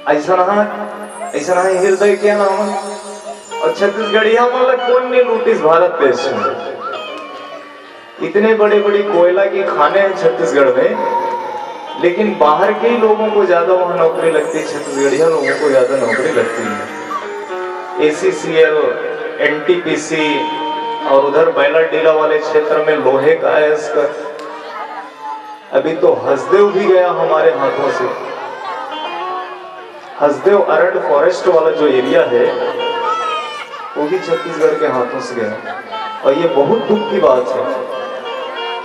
ऐसा ना हृदय क्या नाम और छत्तीसगढ़िया मतलब कौन नहीं लूटिस भारत देश में। इतने बड़े बड़ी कोयला की खाने हैं छत्तीसगढ़ में, लेकिन बाहर के ही लोगों को ज्यादा वहां नौकरी लगती है, छत्तीसगढ़िया लोगों को ज्यादा नौकरी लगती है। ACCL, NTPC और उधर बैलाडीला वाले क्षेत्र में लोहे का है इसका। अभी तो हसदेव भी गया हमारे हाथों से। हसदेव अरण्य फॉरेस्ट वाला जो एरिया है वो भी छत्तीसगढ़ के हाथों से गया। और ये बहुत दुख की बात है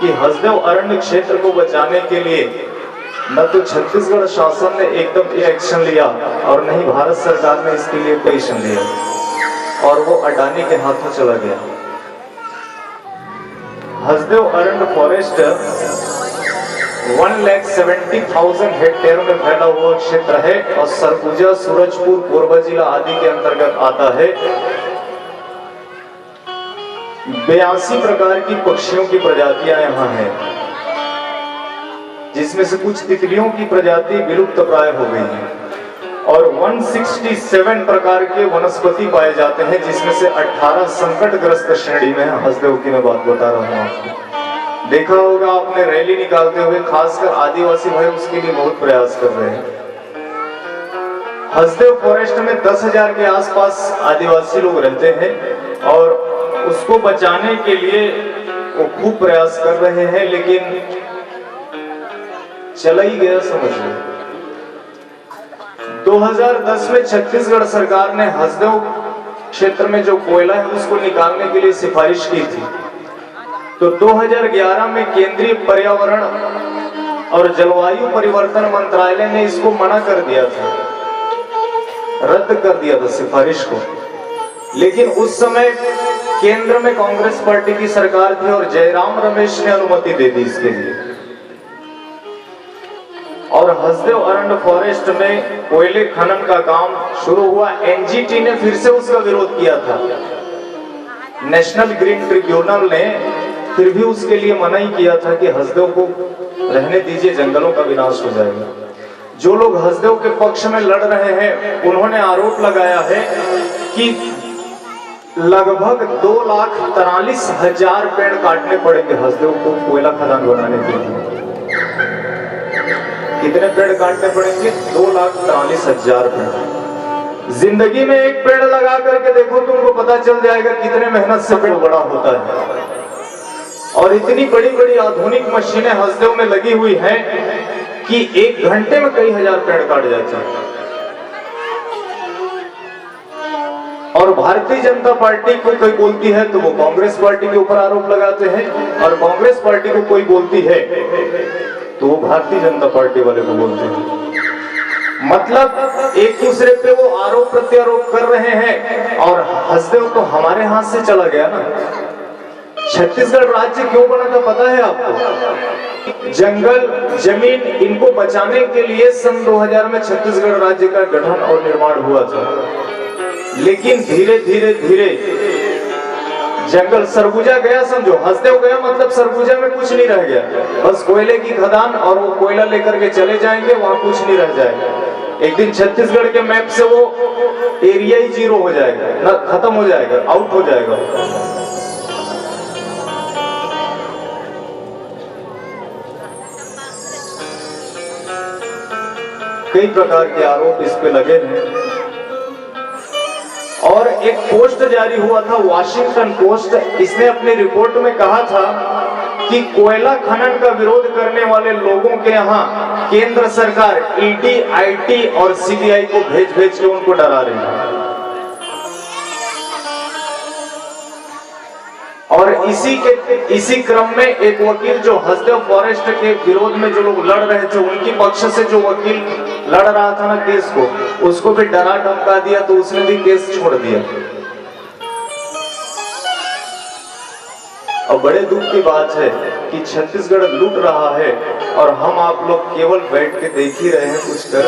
कि हसदेव अरण्य क्षेत्र को बचाने के लिए न तो छत्तीसगढ़ शासन ने एकदम एक्शन लिया और न ही भारत सरकार ने इसके लिए कोई एक्शन लिया, और वो अडानी के हाथों चला गया। हसदेव अरण्य फॉरेस्ट 1,70,000 हेक्टेयर में फैला हुआ क्षेत्र है और सरगुजा, सूरजपुर, कोरबा जिला आदि के अंतर्गत आता है। 82 प्रकार की पक्षियों की प्रजातियां यहाँ हैं, जिसमें से कुछ तितलियों की प्रजाति विलुप्त प्राय हो गई है और 167 प्रकार के वनस्पति पाए जाते हैं, जिसमें से 18 संकटग्रस्त श्रेणी में है। हसदेव की मैं बात बता रहा हूँ आपको। देखा होगा आपने रैली निकालते हुए, खासकर आदिवासी भाई उसके लिए बहुत प्रयास कर रहे हैं। हसदेव फॉरेस्ट में 10,000 के आसपास आदिवासी लोग रहते हैं और उसको बचाने के लिए वो खूब प्रयास कर रहे हैं, लेकिन चला ही गया समझिए। 2010 में छत्तीसगढ़ सरकार ने हसदेव क्षेत्र में जो कोयला है उसको निकालने के लिए सिफारिश की थी। तो 2011 में केंद्रीय पर्यावरण और जलवायु परिवर्तन मंत्रालय ने इसको मना कर दिया था, रद्द कर दिया था सिफारिश को। लेकिन उस समय केंद्र में कांग्रेस पार्टी की सरकार थी और जयराम रमेश ने अनुमति दे दी इसके लिए, और हसदेव अरण्य फॉरेस्ट में कोयले खनन का काम शुरू हुआ। NGT ने फिर से उसका विरोध किया था, नेशनल ग्रीन ट्रिब्यूनल ने फिर भी उसके लिए मना ही किया था कि हसदेव को रहने दीजिए, जंगलों का विनाश हो जाएगा। जो लोग हसदेव के पक्ष में लड़ रहे हैं उन्होंने आरोप लगाया है कि लगभग 2,43,000 पेड़ काटने पड़ेंगे हसदेव को कोयला खदान बनाने के लिए। कितने पेड़ काटने पड़ेंगे? 2,43,000 पेड़। जिंदगी में एक पेड़ लगा करके देखो, तुमको पता चल जाएगा कितने मेहनत से पेड़ बड़ा होता है। और इतनी बड़ी बड़ी आधुनिक मशीनें हसदेव में लगी हुई हैं कि 1 घंटे में कई हजार पेड़ काट जाते हैं। और भारतीय जनता पार्टी को कोई बोलती है तो वो कांग्रेस पार्टी के ऊपर आरोप लगाते हैं, और कांग्रेस पार्टी को कोई बोलती है तो वो भारतीय जनता पार्टी वाले को बोलते हैं। मतलब एक दूसरे पे वो आरोप प्रत्यारोप कर रहे हैं। और हसदेव तो हमारे हाथ से चला गया ना। छत्तीसगढ़ राज्य क्यों बना था पता है आपको? जंगल, जमीन, इनको बचाने के लिए सन 2000 में छत्तीसगढ़ राज्य का गठन और निर्माण हुआ था। लेकिन धीरे धीरे धीरे जंगल, सरगुजा गया समझो, हसदेव गया मतलब सरगुजा में कुछ नहीं रह गया, बस कोयले की खदान, और वो कोयला लेकर के चले जाएंगे, वहां कुछ नहीं रह जाएगा। एक दिन छत्तीसगढ़ के मैप से वो एरिया ही 0 हो जाएगा, ना खत्म हो जाएगा, आउट हो जाएगा। कई प्रकार के आरोप इस पे लगे हैं। और एक पोस्ट जारी हुआ था, वॉशिंगटन पोस्ट, इसने अपनी रिपोर्ट में कहा था कि कोयला खनन का विरोध करने वाले लोगों के यहाँ केंद्र सरकार ED, IT और CBI को भेज भेज के उनको डरा रही है। और इसी क्रम में एक वकील जो हसदेव फॉरेस्ट के विरोध में जो लोग लड़ रहे थे, उनकी पक्ष से जो वकील लड़ रहा था ना केस को, उसको भी डरा धमका दिया, तो उसने भी केस छोड़ दिया। और बड़े दुख की बात है कि छत्तीसगढ़ लूट रहा है और हम आप लोग केवल बैठ के देख ही रहे हैं, कुछ कर।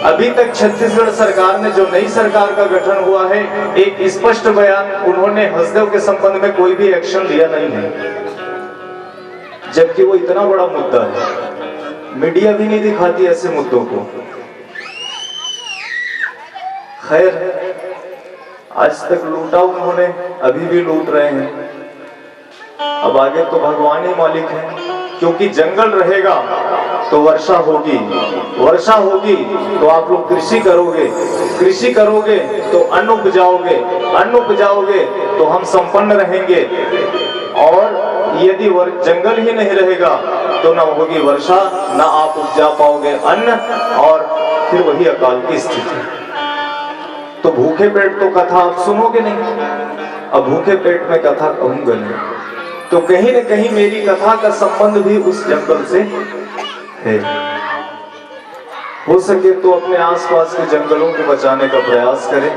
अभी तक छत्तीसगढ़ सरकार ने, जो नई सरकार का गठन हुआ है, एक स्पष्ट बयान, उन्होंने हसदेव के संबंध में कोई भी एक्शन लिया नहीं है, जबकि वो इतना बड़ा मुद्दा है। मीडिया भी नहीं दिखाती ऐसे मुद्दों को। खैर, आज तक लूटा उन्होंने, अभी भी लूट रहे हैं। अब आगे तो भगवान ही मालिक है, क्योंकि जंगल रहेगा तो वर्षा होगी, वर्षा होगी तो आप लोग कृषि करोगे, कृषि करोगे तो अन्न उपजाओगे, अन्न उपजाओगे तो हम संपन्न रहेंगे। और यदि जंगल ही नहीं रहेगा तो ना होगी वर्षा, ना आप उपजा पाओगे अन्न, और फिर वही अकाल की स्थिति। तो भूखे पेट तो कथा आप सुनोगे नहीं, अब भूखे पेट में कथा कहूंगा नहीं, तो कहीं न कहीं मेरी कथा का संबंध भी उस जंगल से है। हो सके तो अपने आसपास के जंगलों को बचाने का प्रयास करें।